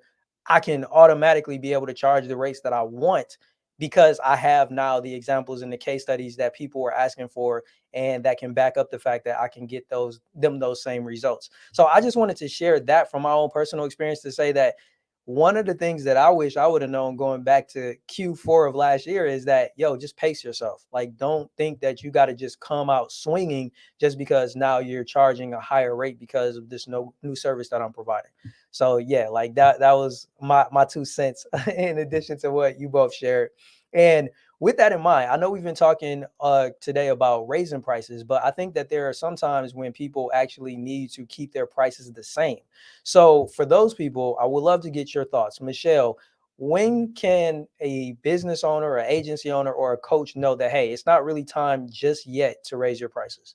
I can automatically be able to charge the rates that I want because I have now the examples and the case studies that people were asking for, and that can back up the fact that I can get those same results. So I just wanted to share that from my own personal experience to say that one of the things that I wish I would have known going back to Q4 of last year is that, yo, just pace yourself. Like, don't think that you got to just come out swinging just because now you're charging a higher rate because of this new service that I'm providing. So yeah, like that was my 2 cents in addition to what you both shared. And with that in mind, I know we've been talking today about raising prices, but I think that there are some times when people actually need to keep their prices the same. So for those people, I would love to get your thoughts. Michelle, when can a business owner or agency owner or a coach know that, hey, it's not really time just yet to raise your prices?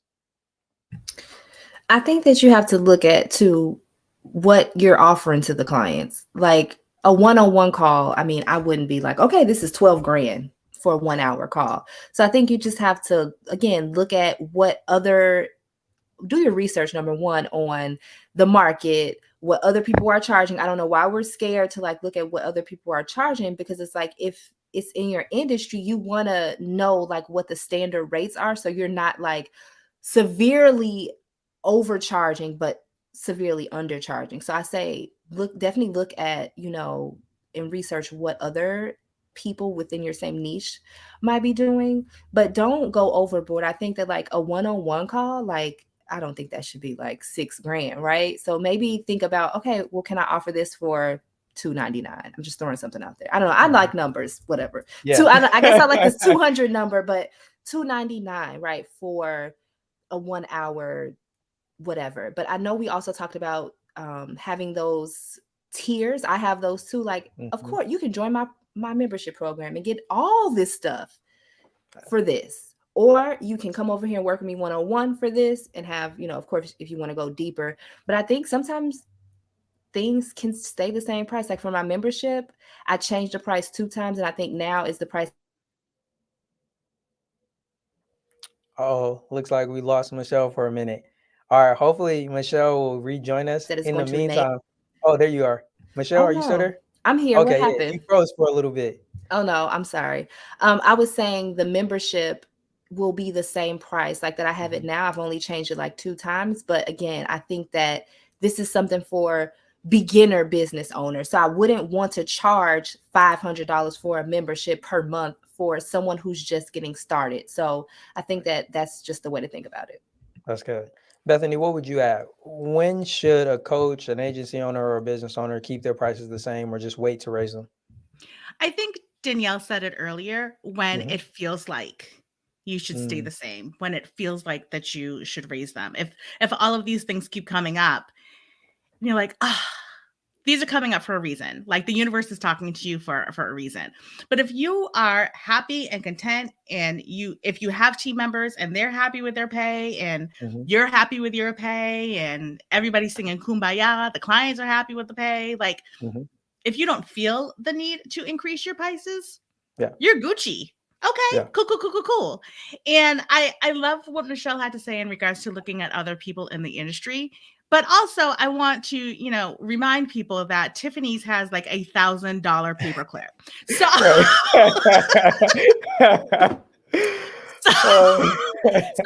I think that you have to look at to what you're offering to the clients. Like a one-on-one call, I mean, I wouldn't be like, okay, this is 12 grand for a 1 hour call. So I think you just have to, again, look at do your research, number one, on the market, what other people are charging. I don't know why we're scared to like look at what other people are charging, because it's like, if it's in your industry, you want to know like what the standard rates are. So you're not like severely overcharging, but severely undercharging. So I say, definitely look at, and research what other people within your same niche might be doing, but don't go overboard. I think that like a one-on-one call, like, I don't think that should be like 6 grand, right? So maybe think about, okay, well, can I offer this for $299? I'm just throwing something out there. I don't know. I like numbers, whatever. Yeah. I guess I like this 200 number, but $299, right, for a 1 hour, whatever. But I know we also talked about having those tiers. I have those too. Like, of course, you can join my membership program and get all this stuff for this. Or you can come over here and work with me one-on-one for this and have, of course, if you want to go deeper. But I think sometimes things can stay the same price. Like for my membership, I changed the price 2 times, and I think now is the price. Oh, looks like we lost Michelle for a minute. All right, hopefully Michelle will rejoin us. That is In the going to remain. meantime, oh, there you are. Michelle, Oh are you still no, there? I'm here. What Okay, yeah, you happened? froze for a little bit. Oh no, I'm sorry. I was saying the membership will be the same price like that I have it now. I've only changed it like 2 times, but again, I think that this is something for beginner business owners. So I wouldn't want to charge $500 for a membership per month for someone who's just getting started. So I think that that's just the way to think about it. That's good. Bethany, what would you add? When should a coach, an agency owner, or a business owner keep their prices the same or just wait to raise them? I think Danielle said it earlier, when Mhm. it feels like you should stay the same, when it feels like that you should raise them. If all of these things keep coming up, and you're like, these are coming up for a reason. Like the universe is talking to you for a reason. But if you are happy and content, and if you have team members and they're happy with their pay, and you're happy with your pay, and everybody's singing kumbaya, the clients are happy with the pay, like if you don't feel the need to increase your prices, you're Gucci. Okay, cool. And I love what Michelle had to say in regards to looking at other people in the industry. But also, I want to, remind people that Tiffany's has like $1,000 paperclip. So,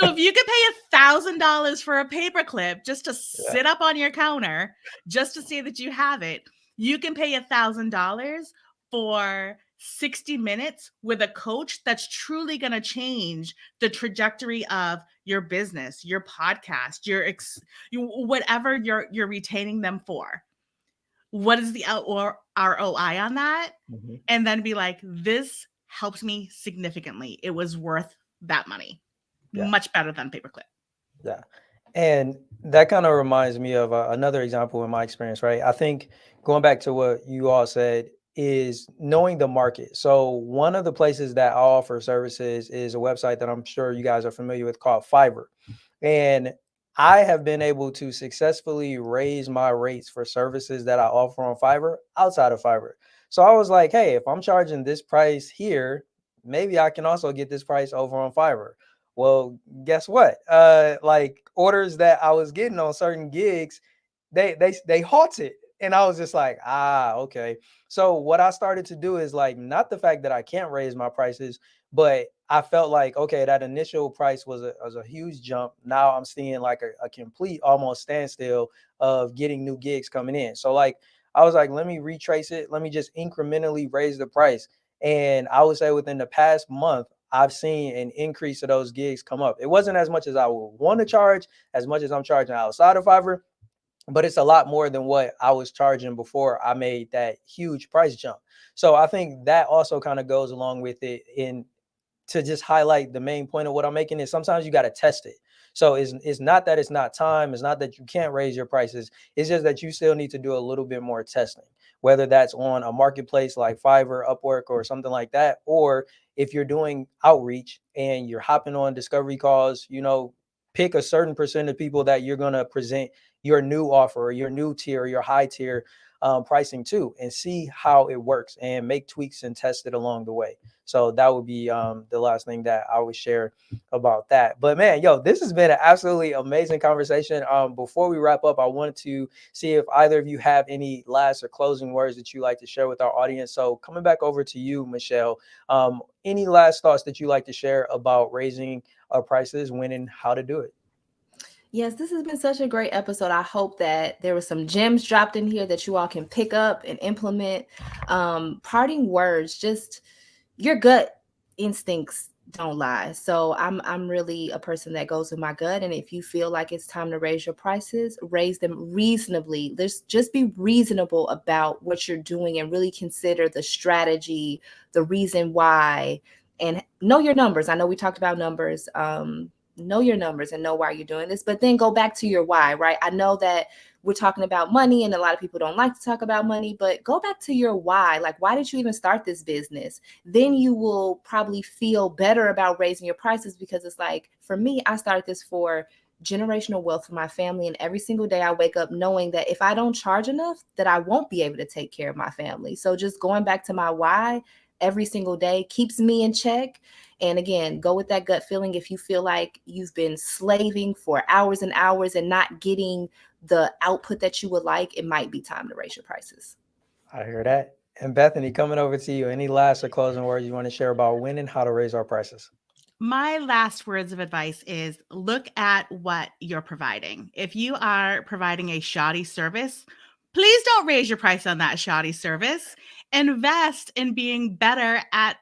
so if you could pay $1,000 for a paperclip just to sit up on your counter, just to say that you have it, you can pay $1,000 for 60 minutes with a coach that's truly going to change the trajectory of your business, your podcast, whatever you're retaining them for. What is the ROI on that? And then be like, this helped me significantly. It was worth that money. Much better than paperclip. Yeah. And that kind of reminds me of another example in my experience, right? I think going back to what you all said is knowing the market. So one of the places that I offer services is a website that I'm sure you guys are familiar with called Fiverr. And I have been able to successfully raise my rates for services that I offer on Fiverr outside of Fiverr. So I was like, hey, if I'm charging this price here, maybe I can also get this price over on Fiverr. Well, guess what? Like orders that I was getting on certain gigs, they halted. And I was just like, okay. So what I started to do is like, not the fact that I can't raise my prices, but I felt like, okay, that initial price was a huge jump. Now I'm seeing like a complete almost standstill of getting new gigs coming in. So like, I was like, let me retrace it. Let me just incrementally raise the price. And I would say within the past month, I've seen an increase of those gigs come up. It wasn't as much as I would want to charge, as much as I'm charging outside of Fiverr, but it's a lot more than what I was charging before I made that huge price jump. So I think that also kind of goes along with it in to just highlight the main point of what I'm making is sometimes you got to test it. So it's not that it's not time. It's not that you can't raise your prices. It's just that you still need to do a little bit more testing, whether that's on a marketplace like Fiverr, Upwork, or something like that. Or if you're doing outreach and you're hopping on discovery calls, pick a certain percent of people that you're going to present your new offer or your new tier or your high tier pricing to, and see how it works and make tweaks and test it along the way. So that would be the last thing that I would share about that. But man, this has been an absolutely amazing conversation. Before we wrap up, I wanted to see if either of you have any last or closing words that you like to share with our audience. So coming back over to you, Michelle, any last thoughts that you like to share about raising prices, when and how to do it? Yes, this has been such a great episode. I hope that there were some gems dropped in here that you all can pick up and implement. Parting words, just your gut instincts don't lie. So I'm really a person that goes with my gut. And if you feel like it's time to raise your prices, raise them reasonably. Just be reasonable about what you're doing and really consider the strategy, the reason why, and know your numbers. I know we talked about numbers. Know your numbers and know why you're doing this, but then go back to your why, right? I know that we're talking about money and a lot of people don't like to talk about money, but go back to your why. Like, why did you even start this business? Then you will probably feel better about raising your prices, because it's like, for me, I started this for generational wealth for my family. And every single day I wake up knowing that if I don't charge enough, that I won't be able to take care of my family. So just going back to my why every single day keeps me in check. And again, go with that gut feeling. If you feel like you've been slaving for hours and hours and not getting the output that you would like, it might be time to raise your prices. I hear that. And Bethany, coming over to you, any last or closing words you want to share about when and how to raise our prices? My last words of advice is look at what you're providing. If you are providing a shoddy service, please don't raise your price on that shoddy service. Invest in being better at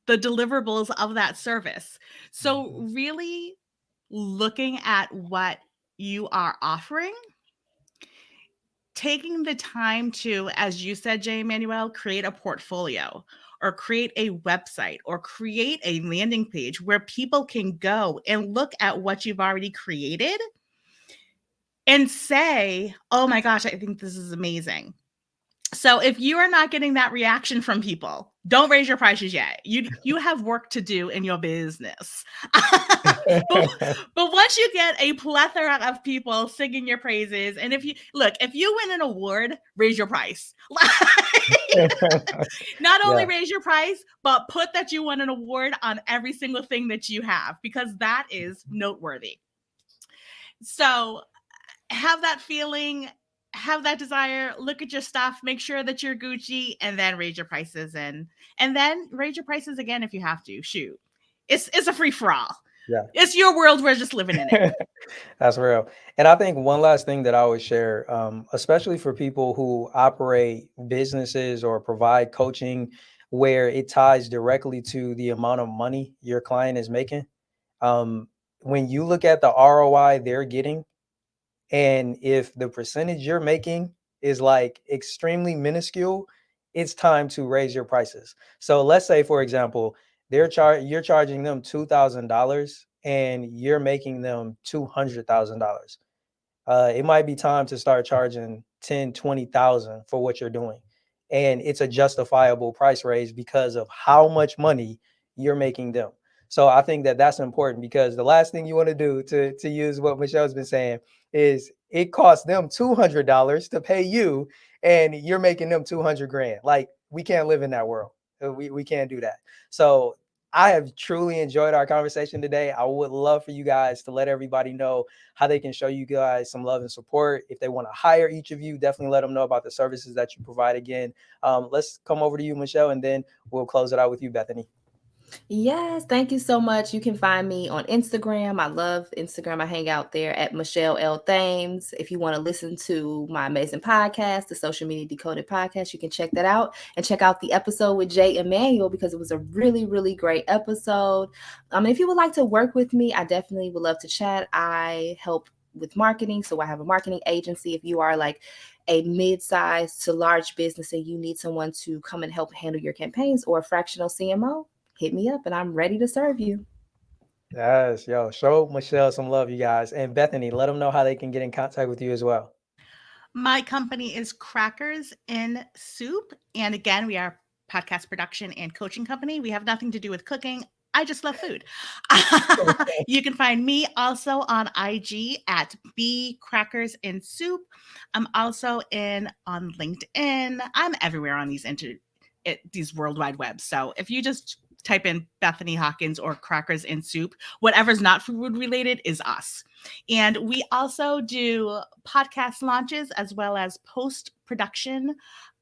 the deliverables of that service. So really looking at what you are offering, taking the time to, as you said, Immanuel, create a portfolio or create a website or create a landing page where people can go and look at what you've already created and say, oh my gosh, I think this is amazing. So if you are not getting that reaction from people, don't raise your prices yet. You have work to do in your business. but, but once you get a plethora of people singing your praises, and if you win an award, raise your price. Not only Yeah. raise your price, but put that you won an award on every single thing that you have, because that is noteworthy. So have that feeling, have that desire, look at your stuff, make sure that you're Gucci, and then raise your prices, and then raise your prices again if you have to. Shoot. It's a free for all. Yeah. It's your world, we're just living in it. That's real. And I think one last thing that I always share, especially for people who operate businesses or provide coaching where it ties directly to the amount of money your client is making. When you look at the ROI they're getting, and if the percentage you're making is like extremely minuscule, it's time to raise your prices. So let's say, for example, you're charging them $2,000 and you're making them $200,000. It might be time to start charging 10, 20,000 for what you're doing. And it's a justifiable price raise because of how much money you're making them. So I think that that's important, because the last thing you want to do, to use what Michelle's been saying, is it costs them $200 to pay you and you're making them 200 grand. Like, we can't live in that world. We can't do that. So I have truly enjoyed our conversation today. I would love for you guys to let everybody know how they can show you guys some love and support. If they want to hire each of you, definitely let them know about the services that you provide again. Let's come over to you, Michelle, and then we'll close it out with you, Bethany. Yes, thank you so much. You can find me on Instagram. I love Instagram. I hang out there at michellelthames. If you want to listen to my amazing podcast, the Social Media Decoded podcast, you can check that out, and check out the episode with Immanuel, because it was a really, really great episode. If you would like to work with me, I definitely would love to chat. I help with marketing, so I have a marketing agency. If you are like a mid-sized to large business and you need someone to come and help handle your campaigns, or a fractional CMO, hit me up and I'm ready to serve you. Yes, yo, show Michelle some love, you guys. And Bethany, let them know how they can get in contact with you as well. My company is Crackers in Soup. And again, we are a podcast production and coaching company. We have nothing to do with cooking. I just love food. You can find me also on IG at @bcrackersinsoup. I'm also on LinkedIn. I'm everywhere on these worldwide webs. So if you just type in Bethany Hawkins or Crackers in Soup, whatever's not food related is us. And we also do podcast launches as well as post-production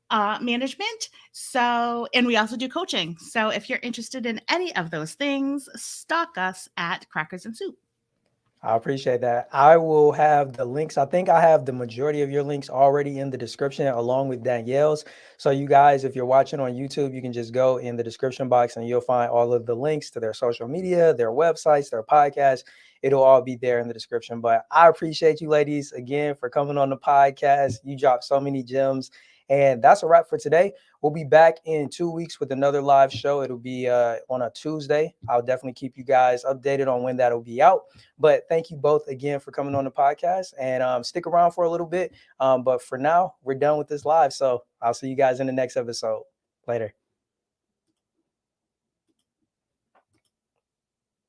management. And we also do coaching. So if you're interested in any of those things, stalk us at Crackers and Soup. I appreciate that. I will have the links. I think I have the majority of your links already in the description, along with Danielle's. So you guys, if you're watching on YouTube, you can just go in the description box and you'll find all of the links to their social media, their websites, their podcasts. It'll all be there in the description. But I appreciate you ladies again for coming on the podcast. You dropped so many gems. And that's a wrap for today. We'll be back in 2 weeks with another live show. It'll be on a Tuesday. I'll definitely keep you guys updated on when that'll be out. But thank you both again for coming on the podcast, and stick around for a little bit. But for now, we're done with this live. So I'll see you guys in the next episode. Later.